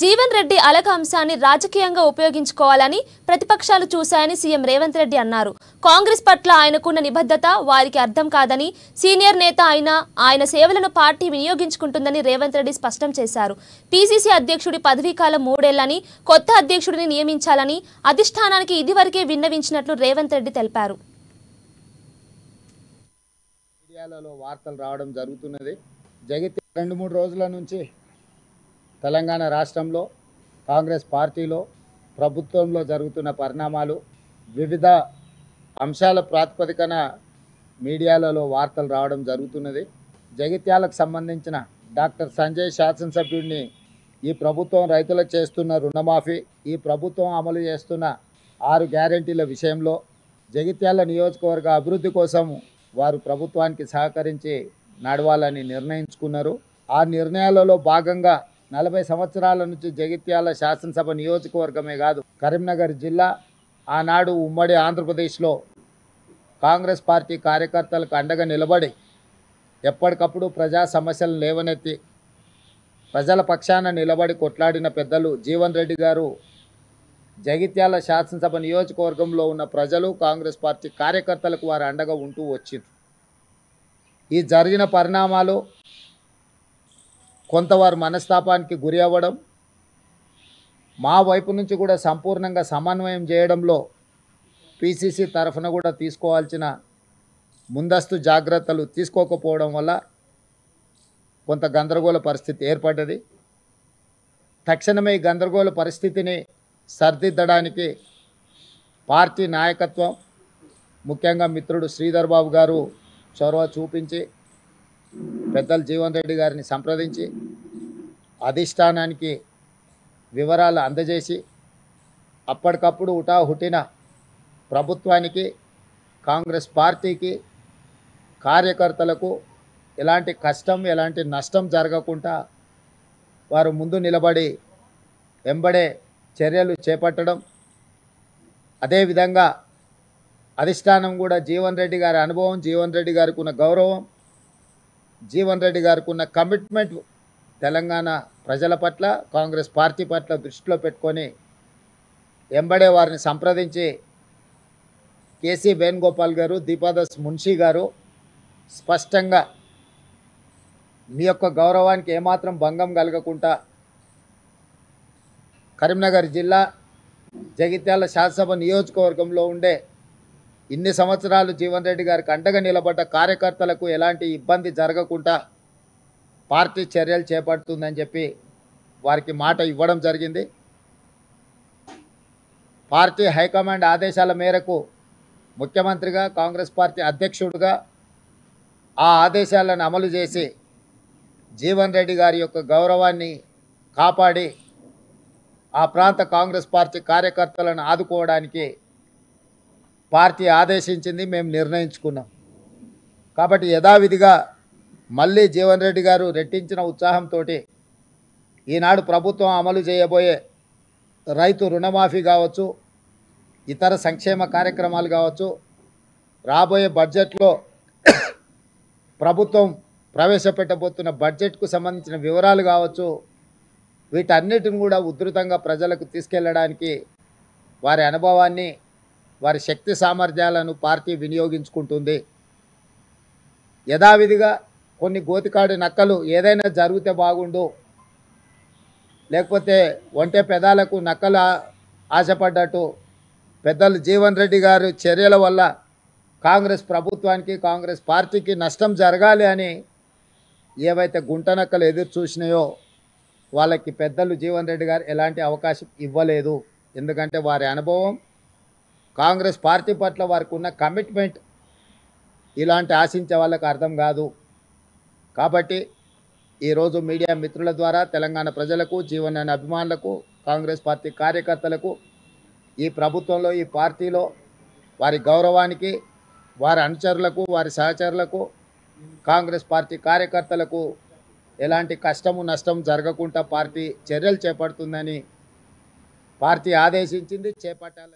జీవన్ రెడ్డి అలక అంశాన్ని రాజకీయంగా ఉపయోగించుకోవాలని ప్రతిపక్షాలు చూశాయని సీఎం రేవంత్ రెడ్డి అన్నారు. కాంగ్రెస్ పట్ల ఆయనకున్న నిబద్ధత వారికి అర్థం కాదని, సీనియర్ నేత అయినా ఆయన సేవలను పార్టీ వినియోగించుకుంటుందని రేవంత్ రెడ్డి స్పష్టం చేశారు. పీసీసీ అధ్యక్షుడి పదవీకాలం 3 ఏళ్లని, కొత్త అధ్యక్షుడిని నియమించాలని అధిష్టానానికి ఇదివరకే విన్నవించినట్లు రేవంత్ రెడ్డి తెలిపారు. మీడియాలలో వార్తలు రావడం జరుగుతున్నది. జగిత్యాల 2-3 రోజుల నుంచి తెలంగాణ రాష్ట్రంలో కాంగ్రెస్ పార్టీలో ప్రభుత్వంలో జరుగుతున్న పరిణామాలు వివిధ అంశాల ప్రాతిపదికన మీడియాలలో వార్తలు రావడం జరుగుతున్నది. జగిత్యాలకు సంబంధించిన డాక్టర్ సంజయ్ శాసనసభ్యుడిని ఈ ప్రభుత్వం రైతులకు చేస్తున్న రుణమాఫీ, ఈ ప్రభుత్వం అమలు చేస్తున్న 6 గ్యారెంటీల విషయంలో జగిత్యాల నియోజకవర్గ అభివృద్ధి కోసం వారు ప్రభుత్వానికి సహకరించి నడవాలని నిర్ణయించుకున్నారు. ఆ నిర్ణయాలలో భాగంగా 40 సంవత్సరాల నుంచి జగిత్యాల శాసనసభ నియోజకవర్గమే కాదు, కరీంనగర్ జిల్లా ఆనాడు ఉమ్మడి ఆంధ్రప్రదేశ్లో కాంగ్రెస్ పార్టీ కార్యకర్తలకు అండగా నిలబడి ఎప్పటికప్పుడు ప్రజా సమస్యలను లేవనెత్తి ప్రజల పక్షాన నిలబడి కొట్లాడిన పెద్దలు జీవన్ రెడ్డి గారు జగిత్యాల శాసనసభ నియోజకవర్గంలో ఉన్న ప్రజలు కాంగ్రెస్ పార్టీ కార్యకర్తలకు వారు అండగా ఉంటూ వచ్చింది. ఈ జరిగిన పరిణామాలు కొంతవారు మనస్తాపానికి గురి అవ్వడం, మా వైపు నుంచి కూడా సంపూర్ణంగా సమన్వయం చేయడంలో పీసీసీ తరఫున కూడా తీసుకోవాల్సిన ముందస్తు జాగ్రత్తలు తీసుకోకపోవడం వల్ల కొంత గందరగోళ పరిస్థితి ఏర్పడ్డది. తక్షణమే ఈ గందరగోళ పరిస్థితిని సరిదిద్దడానికి పార్టీ నాయకత్వం, ముఖ్యంగా మిత్రుడు శ్రీధర్ బాబు గారు చొరవ చూపించి పెద్దలు జీవన్ రెడ్డి గారిని సంప్రదించి అధిష్టానానికి వివరాలు అందజేసి అప్పటికప్పుడు హుటాహుటిన ప్రభుత్వానికి, కాంగ్రెస్ పార్టీకి, కార్యకర్తలకు ఎలాంటి కష్టం, ఎలాంటి నష్టం జరగకుండా వారు ముందు నిలబడి వెంబడే చర్యలు చేపట్టడం, అదేవిధంగా అధిష్టానం కూడా జీవన్ రెడ్డి గారి అనుభవం, జీవన్ రెడ్డి గారికి ఉన్న గౌరవం, జీవన్ రెడ్డి గారికి ఉన్న కమిట్మెంట్ తెలంగాణ ప్రజల పట్ల, కాంగ్రెస్ పార్టీ పట్ల దృష్టిలో పెట్టుకొని వెంబడే వారిని సంప్రదించి కేసీ వేణుగోపాల్ గారు, దీపాదాస్ మున్షీ గారు స్పష్టంగా మీ యొక్క గౌరవానికి ఏమాత్రం భంగం కలగకుండా కరీంనగర్ జిల్లా జగిత్యాల శాసనసభ నియోజకవర్గంలో ఉండే ఇన్ని సంవత్సరాలు జీవన్ రెడ్డి గారికి అండగా నిలబడ్డ కార్యకర్తలకు ఎలాంటి ఇబ్బంది జరగకుండా పార్టీ చర్యలు చేపడుతుందని చెప్పి వారికి మాట ఇవ్వడం జరిగింది. పార్టీ హైకమాండ్ ఆదేశాల మేరకు ముఖ్యమంత్రిగా, కాంగ్రెస్ పార్టీ అధ్యక్షుడిగా ఆ ఆదేశాలను అమలు చేసి జీవన్ రెడ్డి గారి యొక్క గౌరవాన్ని కాపాడి ఆ ప్రాంత కాంగ్రెస్ పార్టీ కార్యకర్తలను ఆదుకోవడానికి పార్టీ ఆదేశించింది, మేము నిర్ణయించుకున్నాం. కాబట్టి యథావిధిగా మళ్ళీ జీవన్ రెడ్డి గారు రెట్టించిన ఉత్సాహంతో ఈనాడు ప్రభుత్వం అమలు చేయబోయే రైతు రుణమాఫీ కావచ్చు, ఇతర సంక్షేమ కార్యక్రమాలు కావచ్చు, రాబోయే బడ్జెట్లో ప్రభుత్వం ప్రవేశపెట్టబోతున్న బడ్జెట్కు సంబంధించిన వివరాలు కావచ్చు, వీటన్నిటిని కూడా ఉధృతంగా ప్రజలకు తీసుకెళ్లడానికి వారి అనుభవాన్ని, వారి శక్తి సామర్థ్యాలను పార్టీ వినియోగించుకుంటుంది. యథావిధిగా కొన్ని గోతికాడి నక్కలు ఏదైనా జరిగితే బాగుండు, లేకపోతే ఒంటె పెదాలకు నక్కలు ఆశపడ్డట్టు పెద్దలు జీవన్ రెడ్డి గారి చర్యల వల్ల కాంగ్రెస్ ప్రభుత్వానికి, కాంగ్రెస్ పార్టీకి నష్టం జరగాలి అని ఏవైతే గుంటనక్కలు ఎదురు చూసినాయో వాళ్ళకి పెద్దలు జీవన్ రెడ్డి గారు ఎలాంటి అవకాశం ఇవ్వలేదు. ఎందుకంటే వారి అనుభవం, కాంగ్రెస్ పార్టీ పట్ల వారికి ఉన్న కమిట్మెంట్ ఇలాంటి ఆశించే వాళ్ళకి అర్థం కాదు. కాబట్టి ఈరోజు మీడియా మిత్రుల ద్వారా తెలంగాణ ప్రజలకు, జీవన్ అనే అభిమానులకు, కాంగ్రెస్ పార్టీ కార్యకర్తలకు ఈ ప్రభుత్వంలో, ఈ పార్టీలో వారి గౌరవానికి, వారి అనుచరులకు, వారి సహచరులకు, కాంగ్రెస్ పార్టీ కార్యకర్తలకు ఎలాంటి కష్టము నష్టం జరగకుండా పార్టీ చర్యలు చేపడుతుందని పార్టీ ఆదేశించింది, చేపట్టాలని